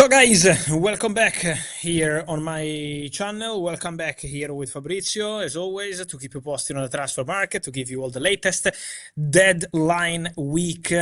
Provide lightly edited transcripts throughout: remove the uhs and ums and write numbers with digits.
So guys, welcome back here on my channel. Welcome back here with Fabrizio, as always, to keep you posted on the transfer market, to give you all the latest deadline week,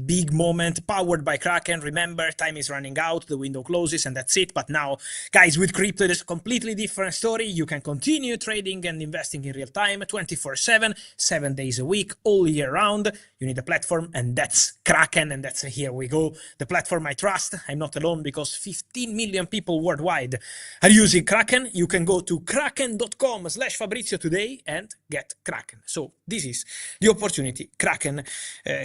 big moment powered by Kraken. Remember, time is running out, the window closes and that's it. But now, guys, with crypto, it is a completely different story. You can continue trading and investing in real time, 24/7, 7 days a week, all year round. You need a platform, and that's Kraken, and that's here we go. The platform I trust. I'm not alone, because 15 million people worldwide are using Kraken. You can go to kraken.com/Fabrizio today and get Kraken. So this is the opportunity, Kraken,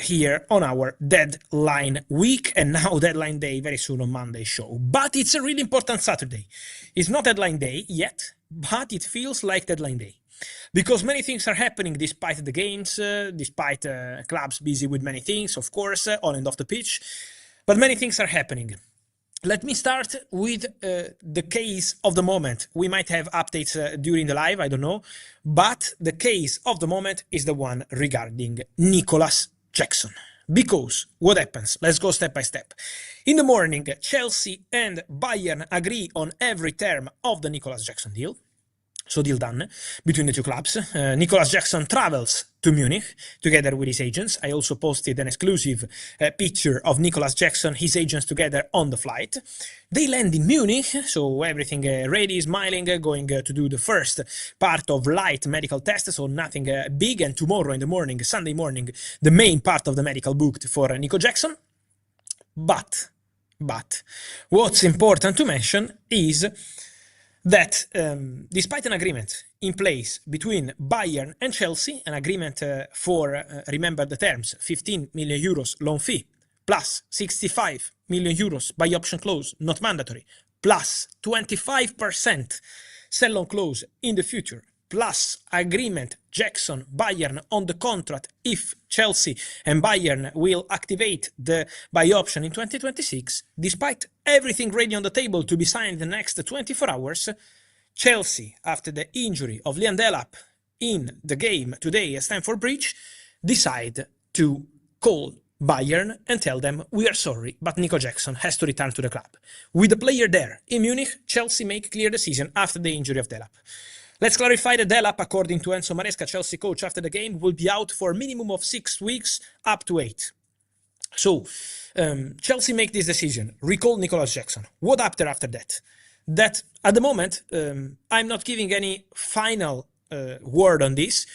here on our deadline week, and now deadline day very soon on Monday show. But it's a really important Saturday. It's not deadline day yet, but it feels like deadline day. Because many things are happening despite the games, despite clubs busy with many things, of course, on and off the pitch. But many things are happening. Let me start with the case of the moment. We might have updates during the live, I don't know. But the case of the moment is the one regarding Nicolas Jackson. Because what happens? Let's go step by step. In the morning, Chelsea and Bayern agree on every term of the Nicolas Jackson deal. So deal done between the two clubs. Nicolas Jackson travels to Munich together with his agents. I also posted an exclusive picture of Nicolas Jackson, his agents together on the flight. They land in Munich, so everything ready, smiling, going to do the first part of light medical test, so nothing big. And tomorrow in the morning, Sunday morning, the main part of the medical booked for Nico Jackson. But what's important to mention is that despite an agreement in place between Bayern and Chelsea, an agreement for, remember the terms, 15 million euros loan fee, plus 65 million euros buy option clause, not mandatory, plus 25% sell-on clause in the future, plus agreement Jackson, Bayern on the contract if Chelsea and Bayern will activate the buy option in 2026, despite everything ready on the table to be signed in the next 24 hours, Chelsea, after the injury of Liam Delap in the game today at Stamford Bridge, decide to call Bayern and tell them, we are sorry, but Nico Jackson has to return to the club. With the player there in Munich, Chelsea make clear decision after the injury of Delap. Let's clarify that Delap, according to Enzo Maresca, Chelsea coach, after the game will be out for a minimum of 6 weeks, up to 8. So, Chelsea make this decision, recall Nicolas Jackson. What after that? That, at the moment, I'm not giving any final word on this,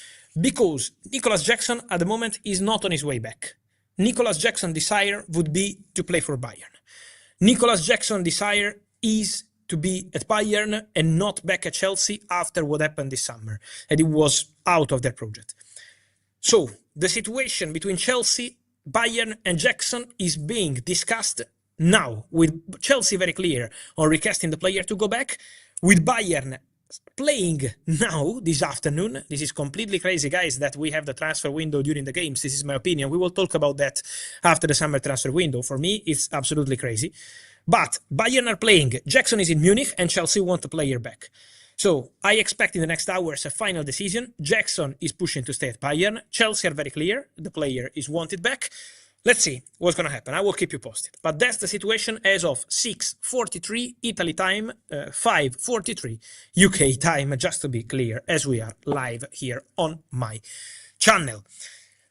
because Nicolas Jackson, at the moment, is not on his way back. Nicolas Jackson's desire would be to play for Bayern. Nicolas Jackson's desire is to be at Bayern and not back at Chelsea after what happened this summer, and it was out of their project. So the situation between Chelsea, Bayern and Jackson is being discussed now, with Chelsea very clear on requesting the player to go back, with Bayern playing now this afternoon. This is completely crazy, guys, that we have the transfer window during the games. This is my opinion. We will talk about that after the summer transfer window. For me, it's absolutely crazy. But Bayern are playing, Jackson is in Munich, and Chelsea want the player back. So I expect in the next hours a final decision. Jackson is pushing to stay at Bayern. Chelsea are very clear, the player is wanted back. Let's see what's going to happen. I will keep you posted. But that's the situation as of 6:43 Italy time, 5:43 UK time, just to be clear, as we are live here on my channel.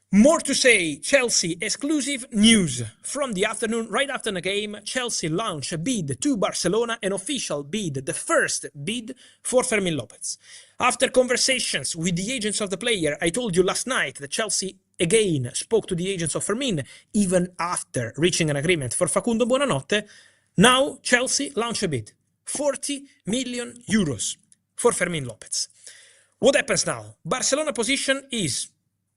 More to say, Chelsea exclusive news from the afternoon. Right after the game, Chelsea launched a bid to Barcelona, an official bid, the first bid for Fermín Lopez. After conversations with the agents of the player, I told you last night that Chelsea again spoke to the agents of Fermín, even after reaching an agreement for Facundo Buonanotte. Now Chelsea launched a bid, 40 million euros for Fermín Lopez. What happens now? Barcelona position is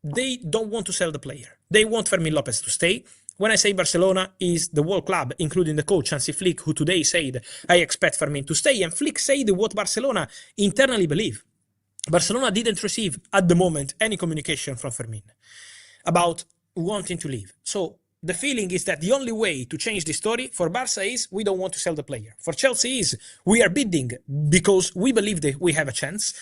they don't want to sell the player. They want Fermín Lopez to stay. When I say Barcelona, is the whole club, including the coach, Hansi Flick, who today said, I expect Fermín to stay. And Flick said what Barcelona internally believe. Barcelona didn't receive, at the moment, any communication from Fermín about wanting to leave. So the feeling is that the only way to change the story for Barca is we don't want to sell the player. For Chelsea is we are bidding because we believe that we have a chance.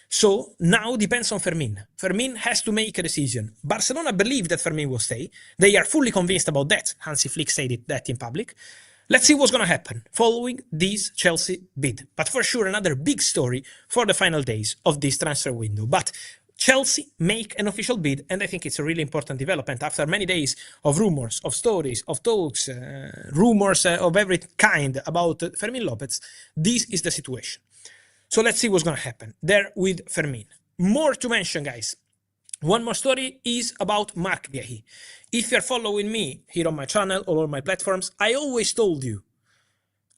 So now depends on Fermín. Fermín has to make a decision. Barcelona believe that Fermín will stay. They are fully convinced about that. Hansi Flick said that in public. Let's see what's going to happen following this Chelsea bid. But for sure, another big story for the final days of this transfer window. But Chelsea make an official bid, and I think it's a really important development after many days of rumors, of stories, of talks, rumors of every kind about Fermin Lopez. This is the situation. So let's see what's going to happen there with Fermin. More to mention, guys. One more story is about Marc Guéhi. If you're following me here on my channel or on my platforms, I always told you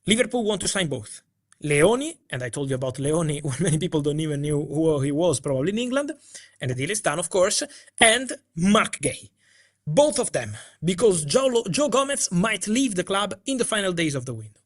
Liverpool want to sign both. Leoni, and I told you about Leoni when many people don't even know who he was, probably in England, and the deal is done, of course, and Marc Guéhi. Both of them, because Joe Gomez might leave the club in the final days of the window.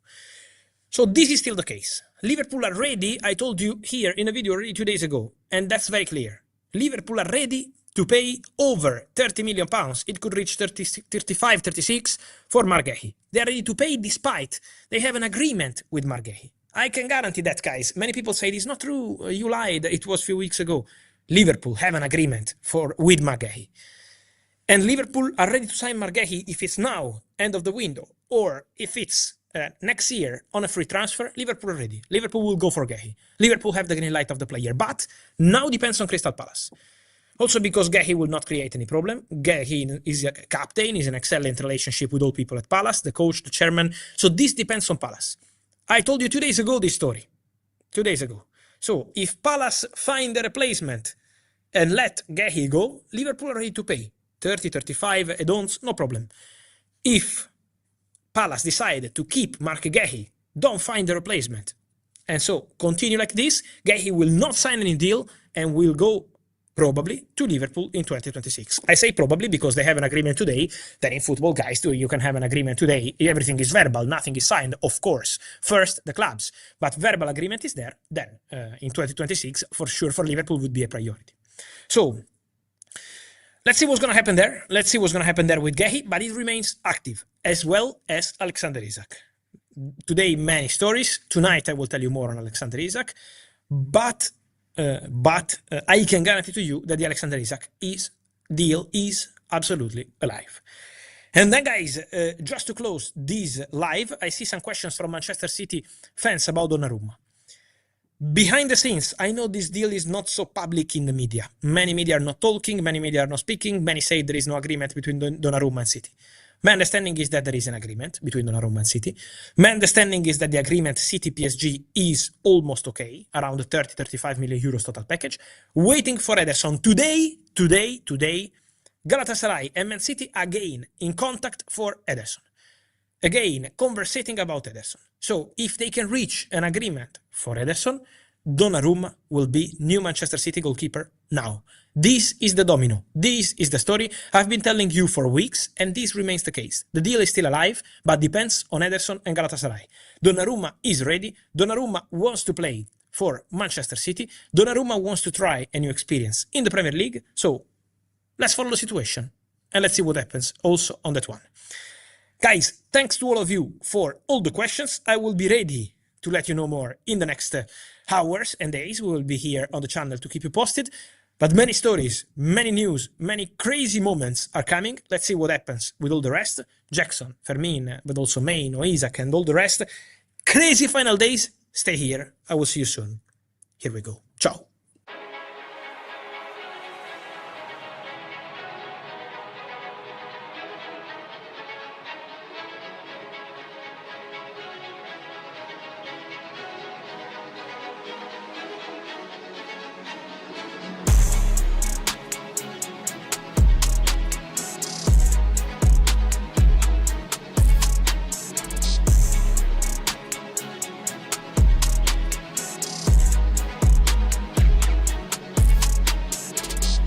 So this is still the case. Liverpool are ready, I told you here in a video already 2 days ago, and that's very clear. Liverpool are ready to pay over £30 million. It could reach 35, 36 for Marc Guéhi. They are ready to pay despite they have an agreement with Marc Guéhi. I can guarantee that, guys. Many people say it's not true. You lied. It was a few weeks ago. Liverpool have an agreement with Marc Guéhi. And Liverpool are ready to sign Marc Guéhi if it's now, end of the window, or if it's next year on a free transfer. Liverpool are ready. Liverpool will go for Guéhi. Liverpool have the green light of the player, but now depends on Crystal Palace. Also because Guéhi will not create any problem. Guéhi is a captain, is an excellent relationship with all people at Palace, the coach, the chairman. So this depends on Palace. I told you 2 days ago this story. 2 days ago. So if Palace find a replacement and let Guéhi go, Liverpool are ready to pay 30, 35 add-ons, no problem. If Palace decided to keep Marc Guéhi, don't find a replacement, and so continue like this, Guéhi will not sign any deal and will go probably to Liverpool in 2026. I say probably because they have an agreement today. Then in football, guys, too, you can have an agreement today. Everything is verbal, nothing is signed, of course. First, the clubs. But verbal agreement is there. Then in 2026, for sure, for Liverpool would be a priority. So let's see what's going to happen there. Let's see what's going to happen there with Guéhi, but it remains active, as well as Alexander Isak. Today, many stories. Tonight, I will tell you more on Alexander Isak. But I can guarantee to you that the Alexander Isak deal is absolutely alive. And then, guys, just to close this live, I see some questions from Manchester City fans about Donnarumma. Behind the scenes, I know this deal is not so public in the media. Many media are not talking, many media are not speaking, many say there is no agreement between Donnarumma and City. My understanding is that there is an agreement between Donnarumma and City. My understanding is that the agreement City-PSG is almost okay, around 30-35 million euros total package. Waiting for Ederson today, Galatasaray and Man City again in contact for Ederson. Again, conversating about Ederson. So if they can reach an agreement for Ederson, Donnarumma will be new Manchester City goalkeeper now. This is the domino. This is the story I've been telling you for weeks, and this remains the case. The deal is still alive, but depends on Ederson and Galatasaray. Donnarumma is ready. Donnarumma wants to play for Manchester City. Donnarumma wants to try a new experience in the Premier League. So let's follow the situation, and let's see what happens also on that one. Guys, thanks to all of you for all the questions. I will be ready to let you know more in the next hours and days. We will be here on the channel to keep you posted. But many stories, many news, many crazy moments are coming. Let's see what happens with all the rest. Jackson, Fermin, but also Main, Isak, and all the rest. Crazy final days. Stay here. I will see you soon. Here we go.